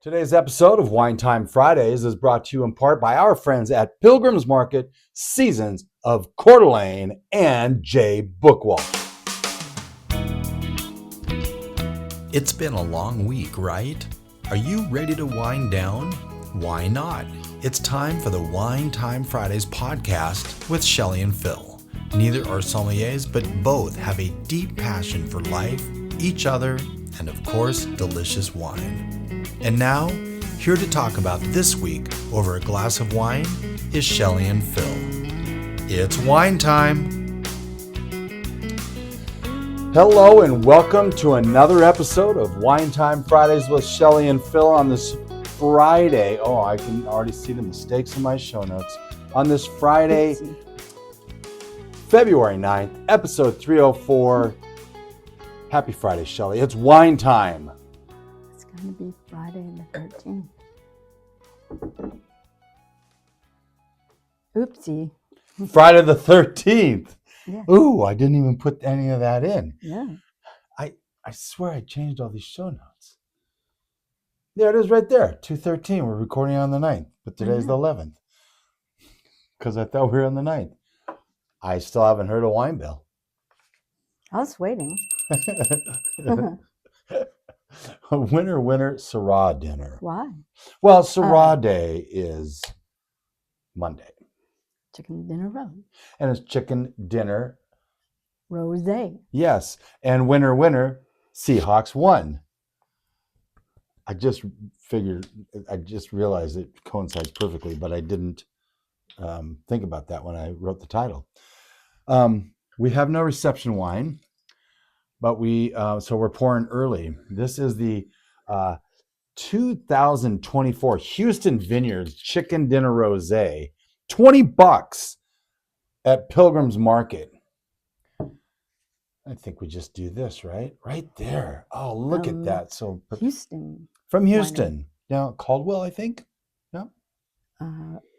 Today's episode of Wine Time Fridays is brought to you in part by our friends at Pilgrim's Market, Seasons of Coeur d'Alene, and J. Bookwalt. It's been a long week, right? Are you ready to wind down? Why not? It's time for the Wine Time Fridays podcast with Shelley and Phil. Neither are sommeliers, but both have a deep passion for life, each other, and of course, delicious wine. And now, here to talk about this week over a glass of wine is Shelley and Phil. It's wine time. Hello and welcome to another episode of Wine Time Fridays with Shelley and Phil on this Friday. Oh, I can already see the mistakes in my show notes. On this Friday, February 9th, episode 304. Happy Friday, Shelley. It's wine time. It's going to be Friday the 13th. Oopsie. Friday the 13th. Yeah. Ooh, I didn't even put any of that in. Yeah. I swear I changed all these show notes. There it is right there, 2:13. We're recording on the 9th, but today's the 11th. Because I thought we were on the 9th. I still haven't heard a wine bill. I was waiting. Winter Syrah dinner. Why? Well, Syrah Day is Monday. Chicken dinner roast. And it's chicken dinner. Rosé. Yes. And winner, Seahawks won. I just realized it coincides perfectly, but I didn't think about that when I wrote the title. We have no reception wine, but so we're pouring early. This is the 2024 Huston Vineyards Chicken Dinner Rosé, $20 at Pilgrim's Market. I think we just do this, right? Right there. Oh, look at that. So Huston. from Houston. Now Caldwell, I think. Yeah.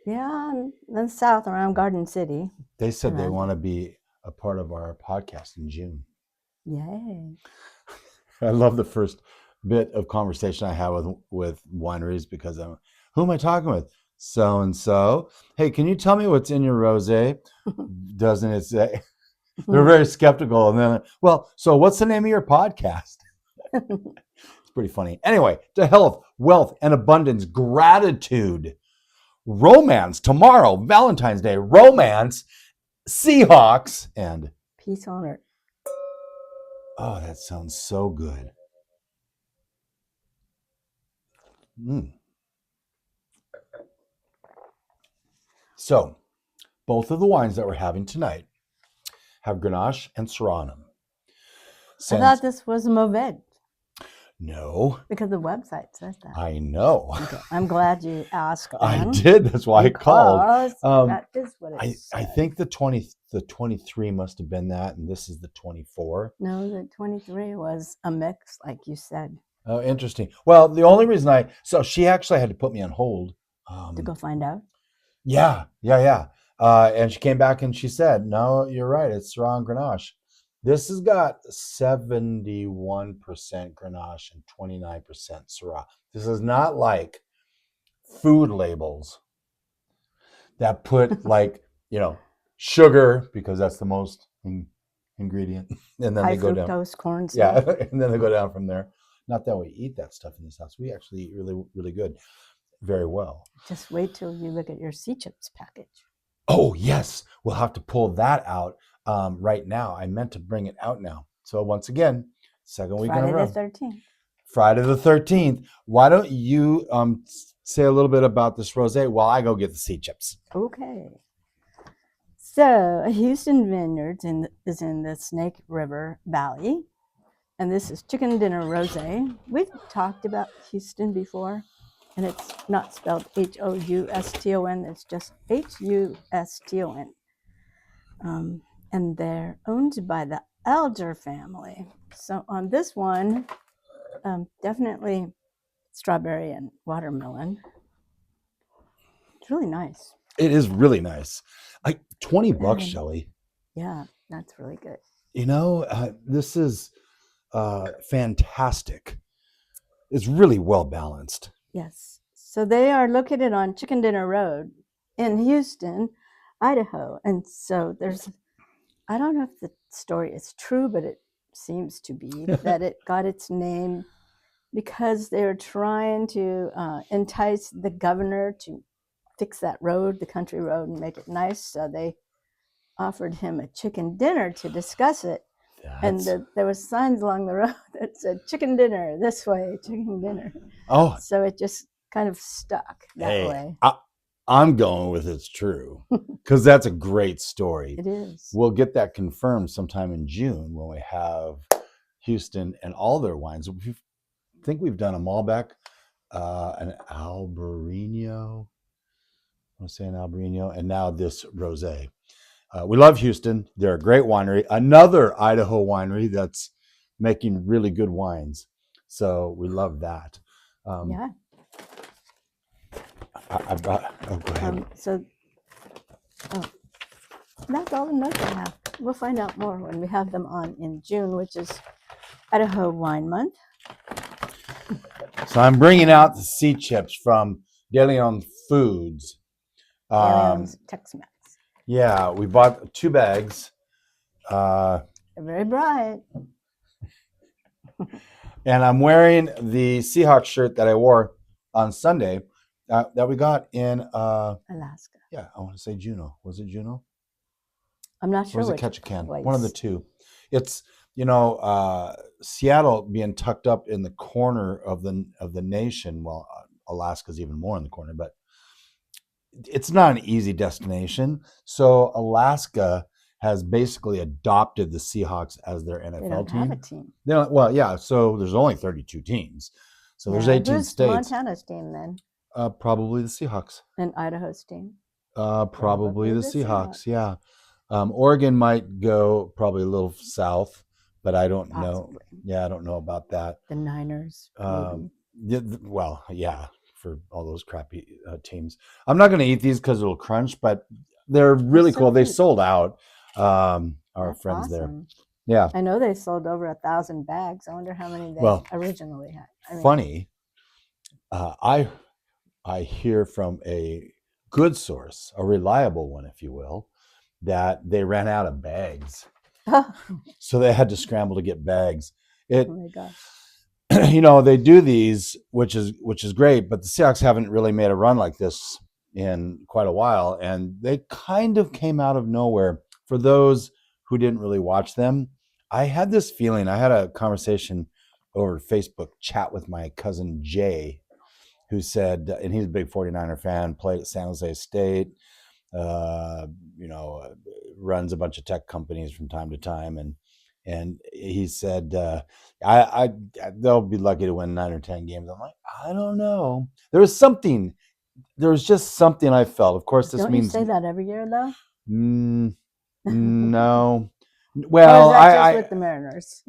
Yeah, and south around Garden City. They said they want to be a part of our podcast in June. Yay. I love the first bit of conversation I have with wineries because who am I talking with? So and so. Hey, can you tell me what's in your rosé? Doesn't it say? They're very skeptical, and then, well, so what's the name of your podcast? It's pretty funny. Anyway, to health, wealth, and abundance, gratitude, romance tomorrow, Valentine's Day, romance, Seahawks, and Peace on earth. oh, that sounds so good. So, both of the wines that we're having tonight have Grenache and Syrah in them. I thought this was a Mauvais. No. Because the website says that. I know. Okay. I'm glad you asked. I did. That's why I called. That is what it is. I think the 23 must have been that, and this is the 24. No, the 23 was a mix, like you said. Oh, interesting. Well, the only reason so she actually had to put me on hold. To go find out? Yeah. And she came back and she said, no, you're right. It's Syrah and Grenache. This has got 71% Grenache and 29% Syrah. This is not like food labels that put sugar, because that's the most ingredient. And then high they go down. fructose corn syrup. Yeah, and then they go down from there. Not that we eat that stuff in this house. We actually eat really, really good. Very well. Just wait till you look at your C-Chips package. Oh, yes. We'll have to pull that out right now. I meant to bring it out now. So once again, second week in a row. Friday the 13th. Friday the 13th. Why don't you say a little bit about this rosé while I go get the C-Chips? Okay. So Huston Vineyards is in the Snake River Valley. And this is Chicken Dinner Rosé. We've talked about Huston before. And it's not spelled Houston, it's just Huston. And they're owned by the Elder family. So on this one, definitely strawberry and watermelon. It's really nice. It is really nice. Like $20, Shelley. Yeah, that's really good. This is fantastic. It's really well balanced. Yes. So they are located on Chicken Dinner Road in Houston, Idaho. And so I don't know if the story is true, but it seems to be that it got its name because they were trying to entice the governor to fix that road, the country road, and make it nice. So they offered him a chicken dinner to discuss it. And there was signs along the road that said chicken dinner this way, chicken dinner. Oh, So it just kind of stuck that way. I'm going with it's true because that's a great story. It is. We'll get that confirmed sometime in June when we have Huston and all their wines. I think we've done a Malbec, an Albarino. I want to say an Albarino, and now this Rosé. We love Huston. They're a great winery. Another Idaho winery that's making really good wines. So we love that. Yeah. I brought, oh, go ahead. That's all the notes I have. We'll find out more when we have them on in June, which is Idaho Wine Month. So I'm bringing out the sea chips from De Leon Foods. Leon's Tex-Mex. Yeah, we bought 2 bags. They're very bright. And I'm wearing the Seahawks shirt that I wore on Sunday that we got in Alaska. Yeah, I want to say Juneau. Was it Juneau? I'm not Or sure. was it which Ketchikan? place. One of the two. It's Seattle being tucked up in the corner of the nation. Well, Alaska's even more in the corner, but it's not an easy destination. So Alaska has basically adopted the Seahawks as their NFL They don't team. have a team. They don't, well, yeah. So there's only 32 teams. So there's 18 Who's states. Montana's team then? Probably the Seahawks. And Idaho's team? Probably the Seahawks. Yeah. Oregon might go probably a little south, but I don't know. Yeah, I don't know about that. The Niners. Well, yeah, for all those crappy teams. I'm not going to eat these because it'll crunch, but they're really cool. They sold out. Our That's friends awesome. there. Yeah. I know they sold over 1,000 bags. I wonder how many they originally had. Funny. I hear from a good source, a reliable one, if you will, that they ran out of bags. So they had to scramble to get bags. Oh my gosh. They do these, which is great, but the Seahawks haven't really made a run like this in quite a while, and they kind of came out of nowhere. For those who didn't really watch them, I had this feeling. I had a conversation over Facebook chat with my cousin Jay, who said, and he's a big 49er fan, played at San Jose State, runs a bunch of tech companies from time to time, and he said, they'll be lucky to win 9 or 10 games. I'm like, I don't know. There was just something I felt. Of course, this Don't means you say that every year though? No. Well, or is that just with the Mariners?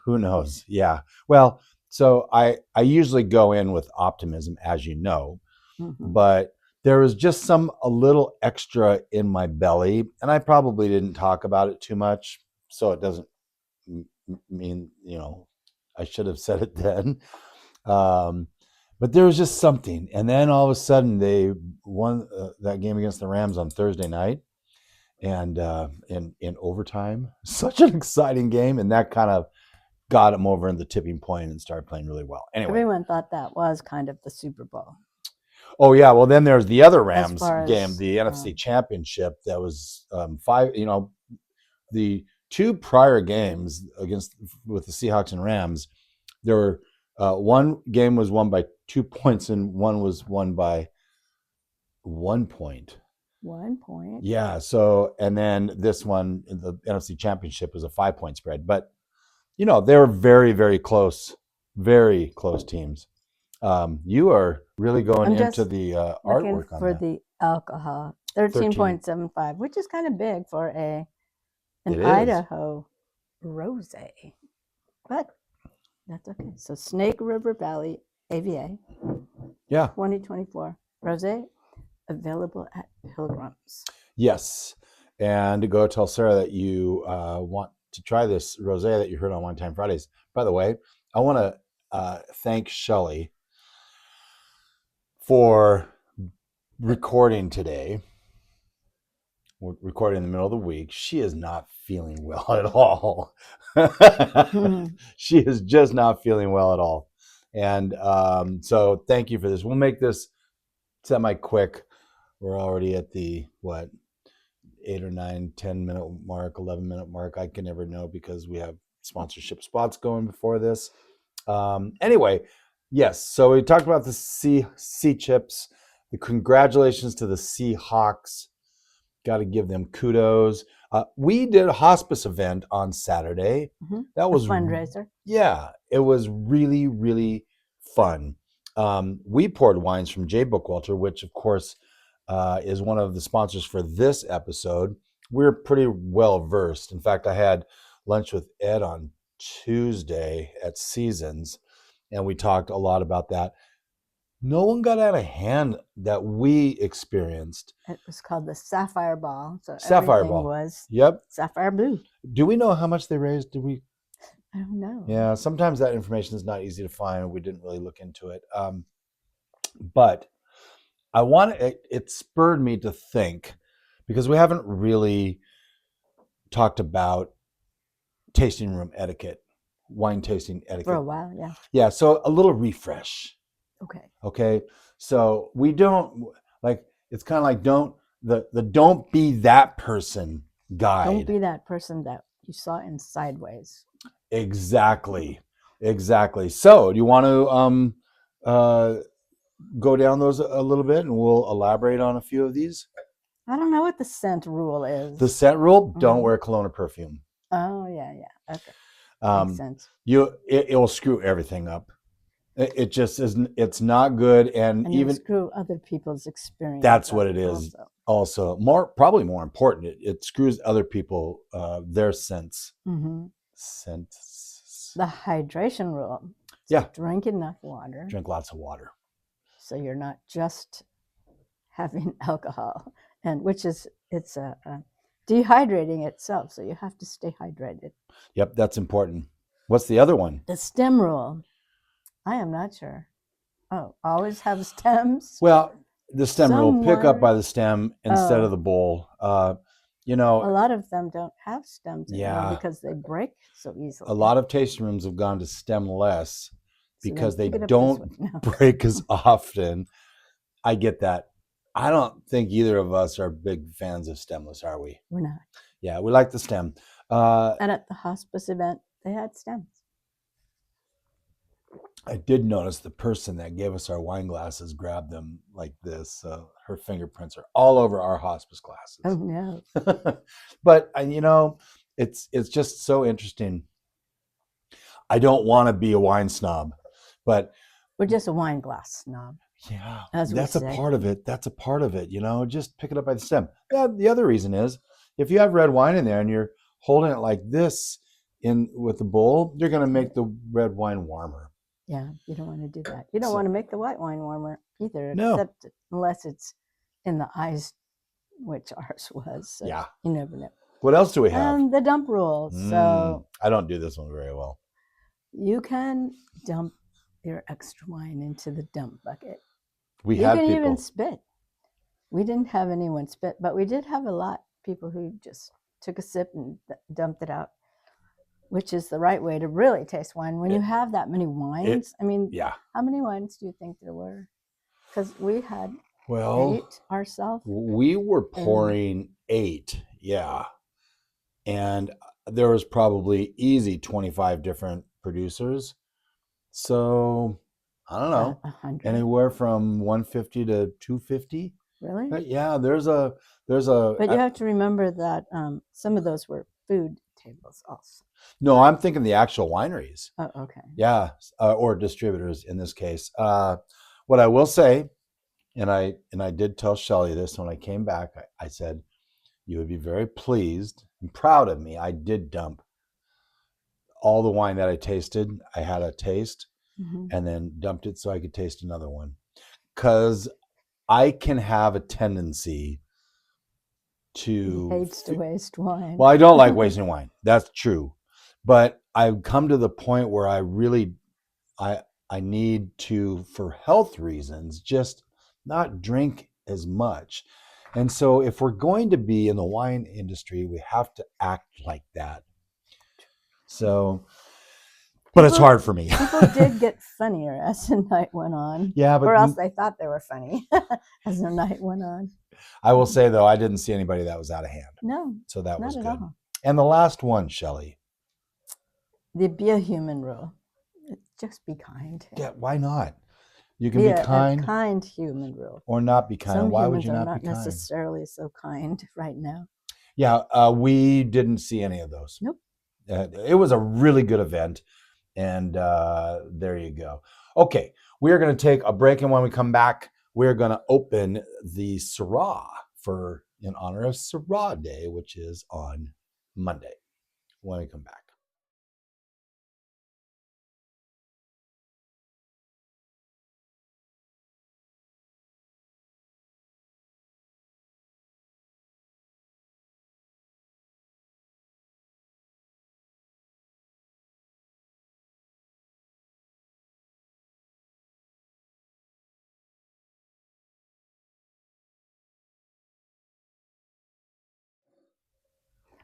Who knows? Yeah. Well, so I usually go in with optimism, as you know, but there was just a little extra in my belly, and I probably didn't talk about it too much, so it doesn't mean, I should have said it then. But there was just something, and then all of a sudden they won that game against the Rams on Thursday night, and in overtime. Such an exciting game, and that kind of got them over in the tipping point and started playing really well. Anyway, everyone thought that was kind of the Super Bowl. Oh yeah, well then there's the other Rams game, the NFC Championship. That was 5. The 2 prior games with the Seahawks and Rams, there were one game was won by 2 points and one was won by 1 point. 1 point. Yeah. So, and then this one, the NFC Championship, was a 5-point spread, but they were very, very close teams. You are really going into the artwork on for that. the alcohol. 13.75, which is kind of big for an Idaho Rosé, but that's okay. So Snake River Valley AVA, 2024 Rosé, available at Pilgrim's. Yes, and go tell Sarah that you want to try this rosé that you heard on Wine Time Fridays. By the way, I want to thank Shelley for recording today. We're recording in the middle of the week. She is not feeling well at all. She is just not feeling well at all. And so thank you for this. We'll make this semi-quick. We're already at the, 8 or 9, 10-minute mark, 11-minute mark. I can never know because we have sponsorship spots going before this. Anyway, yes. So we talked about the sea chips. The congratulations to the Seahawks. Got to give them kudos. We did a hospice event on Saturday. That was a fundraiser. Yeah, it was really, really fun. We poured wines from J. Bookwalter, which of course is one of the sponsors for this episode. We're pretty well versed. In fact, I had lunch with Ed on Tuesday at Seasons, and we talked a lot about that. No one got out of hand that we experienced. It was called the Sapphire Ball. So Sapphire everything Ball. was Yep. sapphire blue. Do we know how much they raised? Did we? I don't know. Yeah, sometimes that information is not easy to find. We didn't really look into it. But it spurred me to think, because we haven't really talked about tasting room etiquette, wine tasting etiquette. For a while, yeah. Yeah, so a little refresh. Okay. So we don't, it's kind of like don't be that person guide. Don't be that person that you saw in Sideways. Exactly. So do you want to go down those a little bit, and we'll elaborate on a few of these? I don't know what the scent rule is. The scent rule: don't wear cologne or perfume. Oh, yeah. Okay. Makes sense. It will screw everything up. It just isn't. It's not good, and even screw other people's experience. That's what it is. Also, probably more important, it screws other people their sense. Sense. The hydration rule. Yeah. Drink enough water. Drink lots of water. So you're not just having alcohol, and it's dehydrating itself. So you have to stay hydrated. Yep, that's important. What's the other one? The stem rule. I am not sure. Oh, always have stems? Well, the stem rule, pick up by the stem instead of the bowl. A lot of them don't have stems anymore because they break so easily. A lot of tasting rooms have gone to stemless because they don't break as often. I get that. I don't think either of us are big fans of stemless, are we? We're not. Yeah, we like the stem. And at the hospice event, they had stems. I did notice the person that gave us our wine glasses grabbed them like this. Her fingerprints are all over our hospice glasses. Oh, no. But, it's just so interesting. I don't want to be a wine snob, but... We're just a wine glass snob. Yeah, that's a part of it. That's a part of it, just pick it up by the stem. Yeah, the other reason is if you have red wine in there and you're holding it like this with the bowl, you're going to make the red wine warmer. Yeah, you don't want to do that. You don't want to make the white wine warmer either, except unless it's in the eyes, which ours was. So yeah. You never know. What else do we have? The dump rule. So I don't do this one very well. You can dump your extra wine into the dump bucket. You can even spit. We didn't have anyone spit, but we did have a lot of people who just took a sip and dumped it out, which is the right way to really taste wine. When you have that many wines, how many wines do you think there were? Because we had 8 ourselves. We were pouring 8, yeah. And there was probably easy 25 different producers. So, I don't know, 100. Anywhere from 150 to 250. Really? But yeah, there's a. But you have to remember that some of those were food tables also. No, I'm thinking the actual wineries. Oh, okay. Yeah, or distributors in this case. What I will say, and I did tell Shelley this when I came back. I said, you would be very pleased and proud of me. I did dump all the wine that I tasted. I had a taste and then dumped it so I could taste another one. Because I can have a tendency to... He hates to waste wine. Well, I don't like wasting wine. That's true. But I've come to the point where I really, I need to, for health reasons, just not drink as much. And so if we're going to be in the wine industry, we have to act like that. So, but it's hard for me. People did get funnier as the night went on. Yeah, but or else they thought they were funny as the night went on. I will say, though, I didn't see anybody that was out of hand. No, So that was not good. at all. And the last one, Shelley. The be a human rule. Just be kind. Yeah, why not? You can Be be a kind kind human rule. or not be kind. Some Why humans would you are not be kind? necessarily so kind right now. Yeah, we didn't see any of those. Nope. It was a really good event. And there you go. Okay, we're going to take a break. And when we come back, we're going to open the Syrah in honor of Syrah Day, which is on Monday when we come back.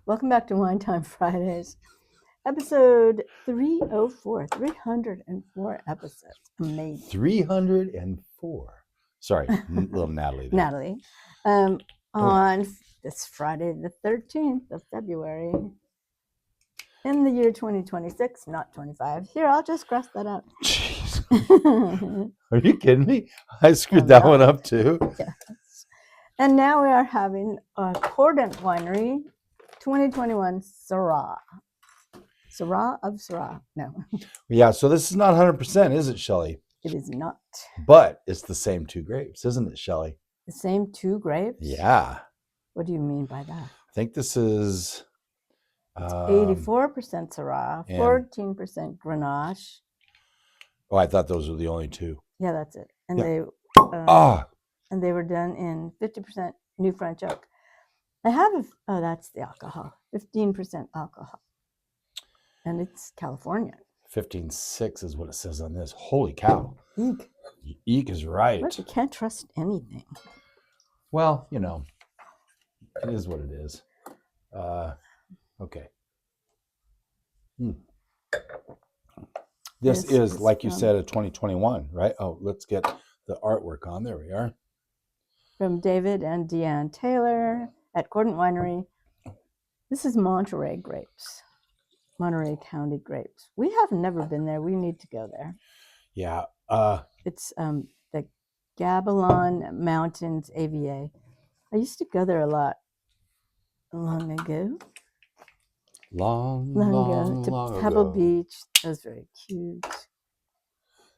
Welcome back to Wine Time Fridays. Episode 304. 304 episodes. Amazing. 304. Sorry, little Natalie there. Natalie. On this Friday, the 13th of February, in the year 2026, not 25. Here, I'll just cross that out. Jeez. Are you kidding me? I screwed that one up too. Yes. And now we are having a Cordant Winery 2021 Syrah. Syrah of Syrah. No, Yeah, so this is not 100%, is it, Shelley? it is not. But it's the same two grapes, isn't it, Shelley? The same two grapes? Yeah. What do you mean by that? I think this is 84% Syrah, 14% Grenache. Oh, I thought those were the only two. Yeah, that's it. And Yeah. and they were done in 50% New French oak. I have that's the alcohol, 15% alcohol, and it's California. 15.6 is what it says on this. Holy cow! Eek. Eek is right. But you can't trust anything. Well, it is what it is. Okay. This is, like you said, a 2021, right? Oh, let's get the artwork on. There we are. From David and Deanne Taylor at Cordant Winery. This is Monterey grapes, Monterey County grapes. We have never been there. We need to go there. Yeah. It's the Gabalon Mountains AVA. I used to go there a lot long ago. Long To Pebble ago. Beach. That was very cute.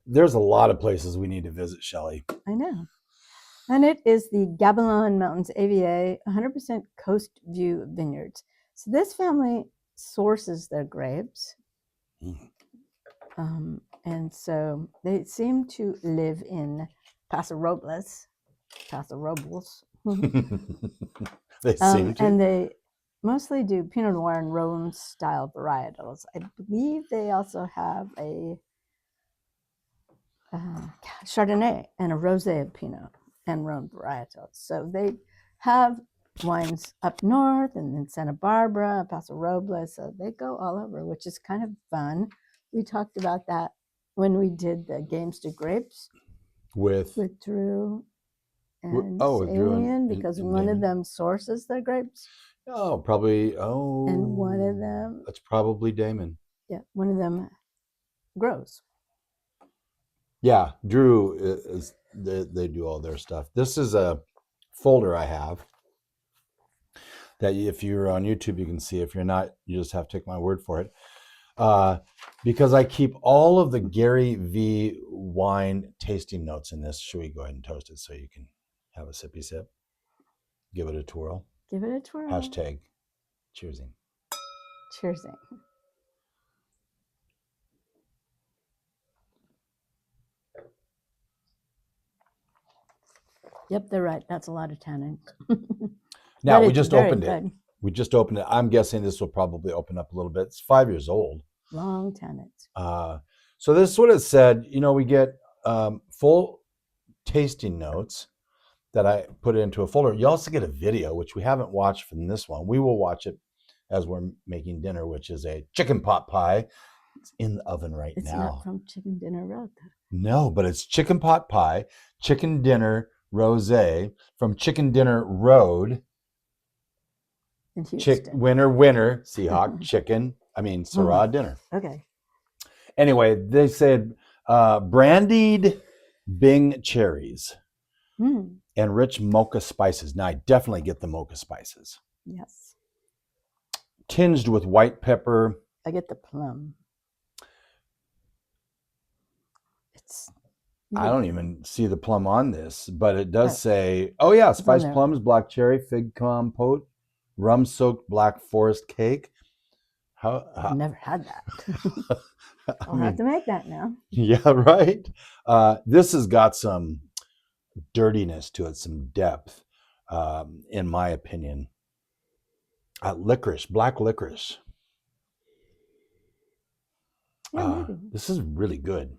There's a lot of places we need to visit, Shelley. I know. And it is the Gabalon Mountains AVA 100% Coastview Vineyards. So this family sources their grapes. And so they seem to live in Paso Robles. They seem to. And they mostly do Pinot Noir and Rhone style varietals. I believe they also have a Chardonnay and a Rosé of Pinot and Rhone varietals. So they have wines up north and in Santa Barbara, Paso Robles. So they go all over, which is kind of fun. We talked about that when we did the Games to Grapes with Drew and with Drew Alien, and because and one of Damon. them sources their grapes. Probably. And one of them, That's probably Damon. yeah, one of them grows. Yeah, Drew is. They do all their stuff. This is a folder I have that if you're on YouTube, you can see. If you're not, you just have to take my word for it. Because I keep all of the GaryVee wine tasting notes in this. Should we go ahead and toast it so you can have a sippy sip? Give it a twirl. Give it a twirl. Hashtag cheersing. Cheersing. Yep, they're right. That's a lot of tannins. Now, But we it's just very opened it. good. We just opened it. I'm guessing this will probably open up a little bit. It's 5 years old. Long tannins. So this is what it said. We get full tasting notes. that I put into a folder. You also get a video, which we haven't watched from this one. We will watch it as we're making dinner, which is a chicken pot pie. It's in the oven right It's now. not from Chicken Dinner Road, though. No, but it's chicken pot pie, chicken dinner rosé from Chicken Dinner Road. In Houston. Winner, Seahawk chicken. Syrah dinner. Okay. Anyway, they said brandied Bing cherries and rich mocha spices. Now, I definitely get the mocha spices. Yes. Tinged with white pepper. I get the plum. I don't even see the plum on this, but it does say, oh yeah, spiced plums, black cherry, fig compote, rum-soaked black forest cake. I've never had that. I'll have to make that now. Yeah, right. This has got some dirtiness to it, some depth, in my opinion. Licorice, black licorice. Yeah, maybe. This is really good.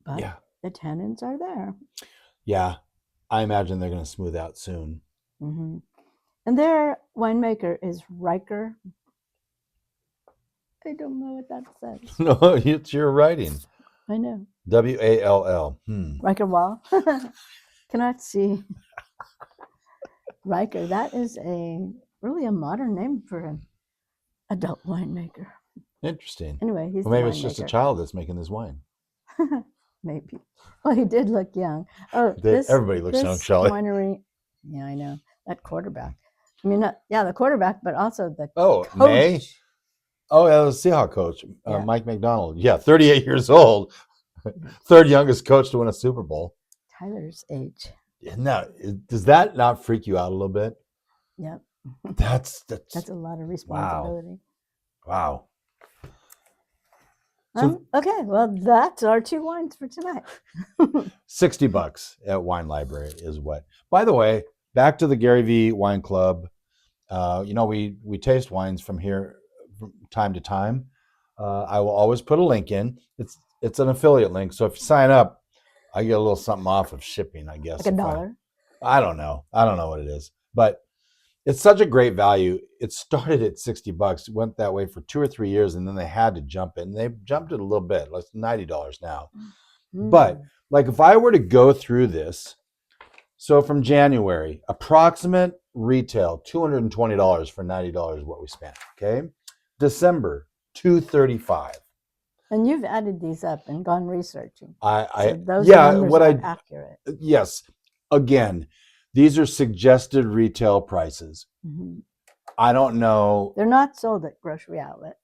But yeah, the tannins are there. Yeah, I imagine they're going to smooth out soon. Mm-hmm. And their winemaker is Riker. I don't know what that says. No, it's your writing. I know. Wall. Riker Wall. Cannot see. Riker. That is really a modern name for an adult winemaker. Interesting. Anyway, he's maybe it's just a child that's making this wine. Maybe. Well, he did look young. Oh, everybody looks young, Shelley. Winery. Yeah, I know that quarterback. The quarterback, but also the coach. May. Oh, yeah, the Seahawks coach, Mike McDonald. Yeah, 38 years old, third youngest coach to win a Super Bowl. Tyler's age. Does that not freak you out a little bit? Yep. That's a lot of responsibility. Wow. Okay, well, that's our two wines for tonight. $60 at Wine Library is what. By the way, back to the GaryVee Wine Club. We taste wines from here from time to time. I will always put a link in. It's an affiliate link, so if you sign up, I get a little something off of shipping, I guess. Like $1. I don't know what it is, but it's such a great value. It started at $60, went that way for 2 or 3 years, and then they had to jump it. And they jumped it a little bit, like $90 now. But like if I were to go through this, so from January, approximate retail $220 for $90 what we spent. Okay, December $235. And you've added these up and gone researching. Those numbers are accurate. Yes, again. These are suggested retail prices. Mm-hmm. I don't know. They're not sold at Grocery Outlet.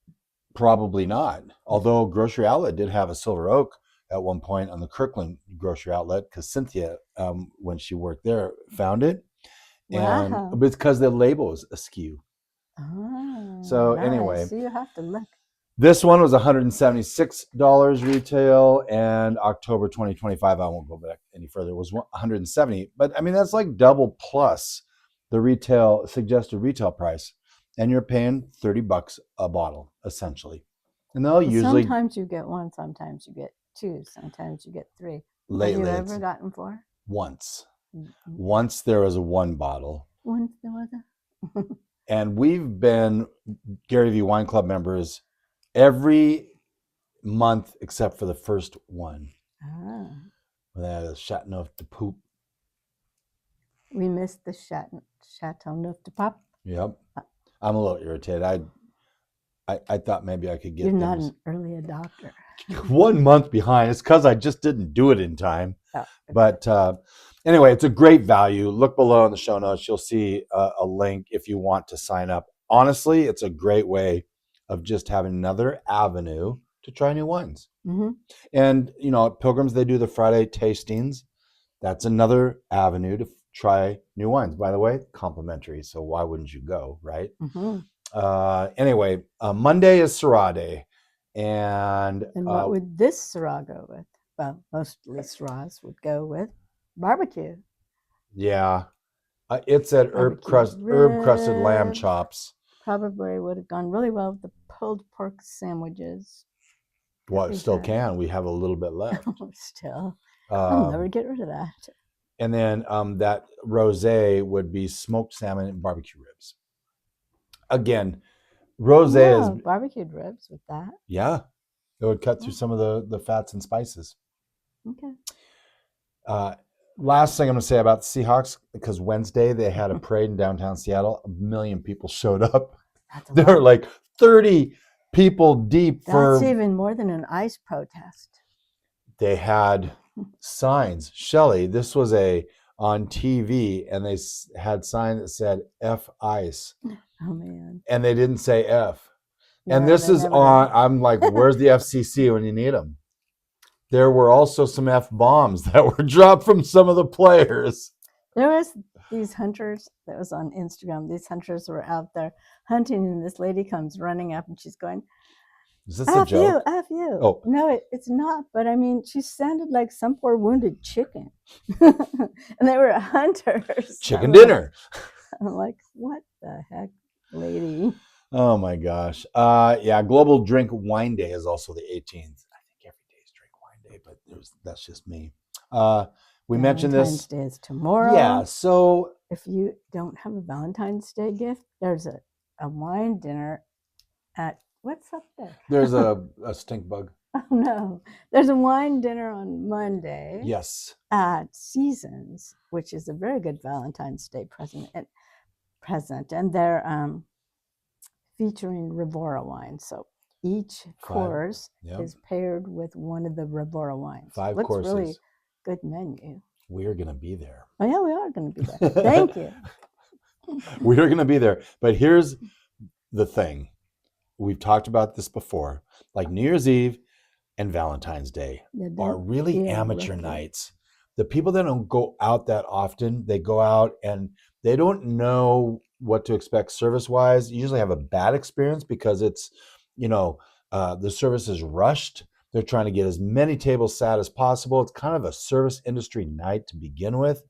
Probably not. Although Grocery Outlet did have a Silver Oak at one point on the Kirkland Grocery Outlet because Cynthia, when she worked there, found it. Wow. And because the label is askew. Oh, so nice. Anyway. So you have to look. This one was $176 retail, and October 2025, I won't go back any further, was $170. But that's like double plus the suggested retail price, and you're paying $30 a bottle essentially. And they'll usually sometimes you get one, sometimes you get two, sometimes you get three. Lately, have you ever gotten four? Once. Mm-hmm. Once there was a one bottle. Once there was a. And we've been GaryVee Wine Club members every month except for the first one. When I had Chateauneuf de Poop. We missed the Chateauneuf de Pop. Yep. I'm a little irritated. I thought maybe I could get You're not an early adopter. 1 month behind. It's because I just didn't do it in time. Oh, okay. But anyway, it's a great value. Look below in the show notes. You'll see a link if you want to sign up. Honestly, it's a great way of just having another avenue to try new wines. Mm-hmm. And, at Pilgrims, they do the Friday tastings. That's another avenue to try new wines. By the way, complimentary. So why wouldn't you go, right? Mm-hmm. Anyway, Monday is Syrah Day. And what would this Syrah go with? Well, mostly Syrahs would go with barbecue. Yeah. It's at herb crusted lamb chops. Probably would have gone really well with the pulled pork sandwiches. Well, we still had. can. We have a little bit left. Still, I'll never Um, get rid of that. and then that rosé would be smoked salmon and barbecue ribs. Again, rosé is Barbecued ribs with that. yeah. It would cut through Yeah. some of the fats and spices. Okay. Last thing I'm going to say about the Seahawks, because Wednesday they had a parade in downtown Seattle. 1 million people showed up. That's a There were lot. like 30 people deep That's for. even more than an ice protest. They had signs. Shelley, this was on TV, and they had signs that said F ice. Oh man. And they didn't say F. And No, this they is never on, did. I'm like, where's the FCC when you need them? There were also some F bombs that were dropped from some of the players. There was these hunters that was on Instagram. These hunters were out there hunting, and this lady comes running up, and she's going, Is this a joke? F you. Oh. No, it's not. But I mean, she sounded like some poor wounded chicken. And they were hunters. Chicken dinner. I'm like, what the heck, lady? Oh my gosh. Yeah, Global Drink Wine Day is also the 18th. I think every day is Drink Wine Day, but that's just me. We mentioned Valentine's this. Day is tomorrow. Yeah, so if you don't have a Valentine's Day gift, there's a wine dinner at what's up there? there's a stink bug. Oh no. There's a wine dinner on Monday. Yes. At Seasons, which is a very good Valentine's Day present. And they're featuring Rivaura wine. So each course is paired with one of the Rivaura wines. 5 Looks courses. really good menu. We're going to be there. Oh yeah, we are going to be there. Thank you. We are going to be there. But here's the thing. We've talked about this before. Like New Year's Eve and Valentine's Day are really amateur nights. The people that don't go out that often, they go out and they don't know what to expect service-wise. You usually have a bad experience because it's, the service is rushed. They're trying to get as many tables sat as possible. It's kind of a service industry night to begin with.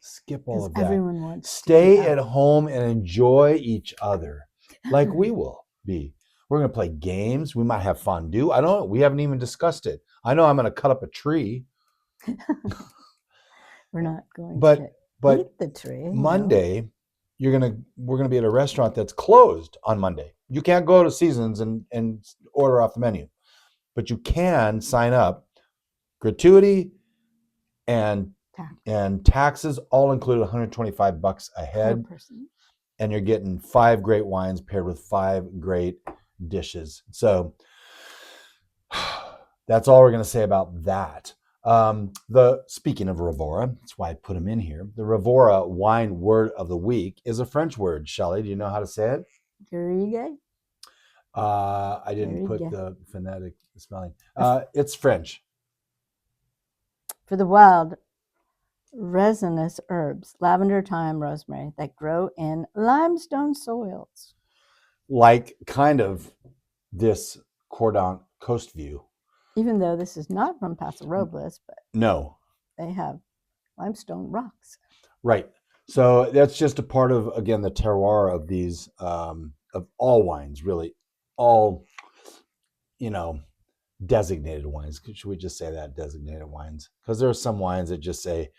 Skip all of that. Everyone wants Stay at home and enjoy each other like we will be. We're going to play games. We might have fondue. I don't know. We haven't even discussed it. I know I'm going to cut up a tree. We're not going to eat the tree. Monday, we're going to be at a restaurant that's closed on Monday. You can't go to Seasons and order off the menu, but you can sign up. Gratuity and taxes all included, $125 a head. Per person. And you're getting 5 great wines paired with 5 great dishes. So that's all we're going to say about that. Speaking of Rivaura, that's why I put them in here. The Rivaura wine word of the week is a French word. Shelley, do you know how to say it? Garrigue. I didn't put the phonetic spelling. It's French. For the wild resinous herbs, lavender, thyme, rosemary, that grow in limestone soils. Like kind of this Cordant Coastview. Even though this is not from Paso Robles, but no, they have limestone rocks. Right. So that's just a part of, again, the terroir of these, of all wines, really. All, designated wines. Should we just say that, designated wines? Because there are some wines that just say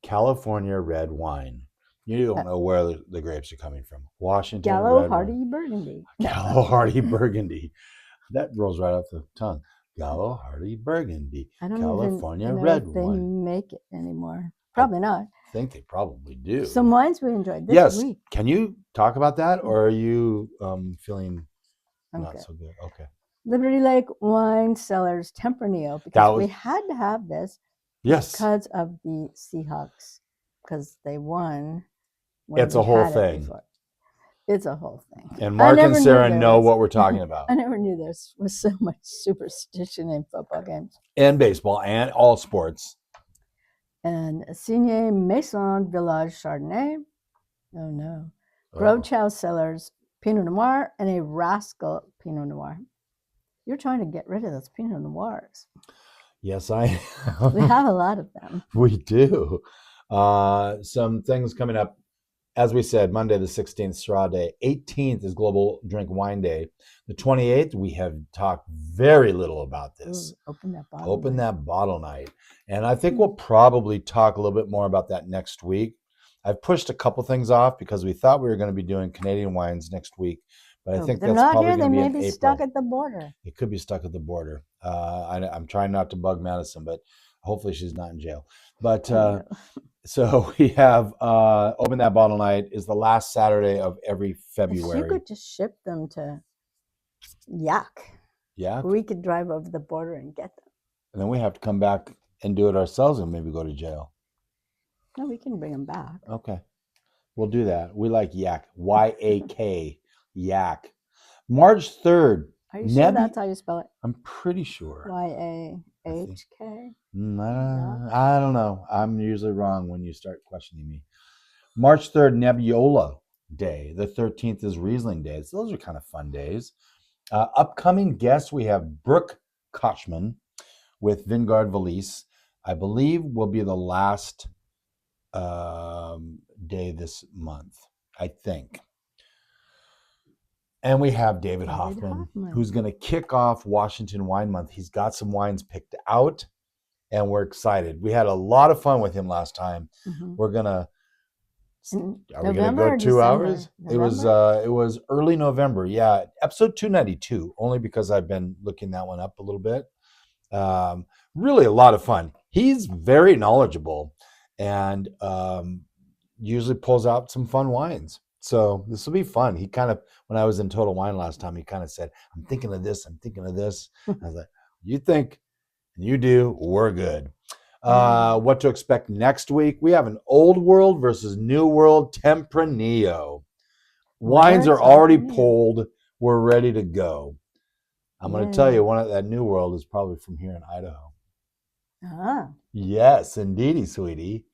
California red wine. You don't know where the grapes are coming from. Washington Gallo red Hardy wine. Burgundy. Gallo Hardy Burgundy. That rolls right off the tongue. Gallo Hardy Burgundy. California red wine. I don't know if they make it anymore. Probably not. I think they probably do. Some wines we enjoyed this week. Can you talk about that, or are you feeling not so good? Okay. Liberty Lake Wine Cellars Tempranillo, because we had to have this because of the Seahawks, because they won. It's a whole thing. It's a whole thing. And Mark and Sarah know what we're talking about. I never knew there was so much superstition in football games. And baseball and all sports. And Signé Maison Village Chardonnay. Oh, no. Grochow Cellars Pinot Noir and a Rascal Pinot Noir. You're trying to get rid of those Pinot Noirs. Yes, I am. We have a lot of them. We do. Some things coming up as we said, Monday the 16th, Syrah Day. 18th is Global Drink Wine Day. The 28th, we have talked very little about this. Ooh, open that bottle. Open night. that bottle night. And I think we'll probably talk a little bit more about that next week. I've pushed a couple things off because we thought we were going to be doing Canadian wines next week. But I Oh, think they're that's not probably here. They going to be may in be April. stuck at the border. It could be stuck at the border. I'm trying not to bug Madison, but hopefully she's not in jail. But so we have Open That Bottle Night is the last Saturday of every If February. you could just ship them to Yak, Yeah. we could drive over the border and get them. And then we have to come back and do it ourselves and maybe go to jail. No, we can bring them back. Okay. We'll do that. We like Yak. Y-A-K. Yak. March 3rd. Are you sure that's how you spell it? I'm pretty sure. Y-A-H-K? I don't know. I'm usually wrong when you start questioning me. March 3rd, Nebbiolo Day. The 13th is Riesling Day. So those are kind of fun days. Upcoming guests, we have Brooke Kochman with Vineyards Valise. I believe will be the last day this month, I think. And we have David Hoffman, who's going to kick off Washington Wine Month. He's got some wines picked out, and we're excited. We had a lot of fun with him last time. Mm-hmm. We're gonna. Are we November gonna go 2 December? hours? November? It was early November. Yeah, episode 292. Only because I've been looking that one up a little bit. Really a lot of fun. He's very knowledgeable, and usually pulls out some fun wines. So this will be fun. He kind of, when I was in Total Wine last time, he kind of said, I'm thinking of this. I was like, you think and you do, we're good. What to expect next week? We have an old world versus new world Tempranillo. Wines are already pulled. We're ready to go. I'm going to tell you, that new world is probably from here in Idaho. Yes, indeedy, sweetie.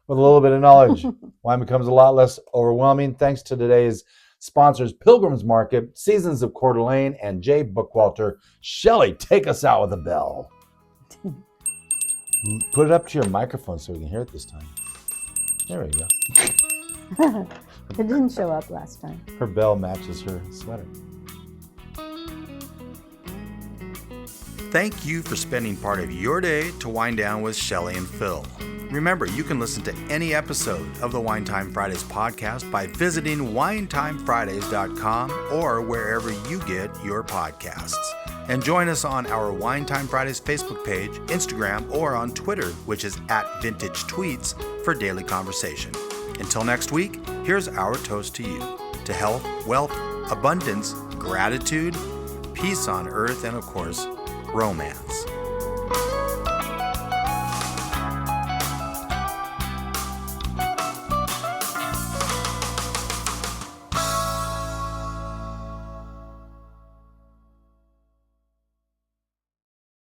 With a little bit of knowledge, wine becomes a lot less overwhelming thanks to today's sponsors, Pilgrim's Market, Seasons of Coeur d'Alene, and Jay Bookwalter. Shelley, take us out with a bell. Put it up to your microphone so we can hear it this time. There we go. It didn't show up last time. Her bell matches her sweater. Thank you for spending part of your day to wind down with Shelley and Phil. Remember, you can listen to any episode of the Wine Time Fridays podcast by visiting winetimefridays.com or wherever you get your podcasts. And join us on our Wine Time Fridays Facebook page, Instagram, or on Twitter, which is @VintageTweets, for daily conversation. Until next week, here's our toast to you. To health, wealth, abundance, gratitude, peace on earth, and of course, romance.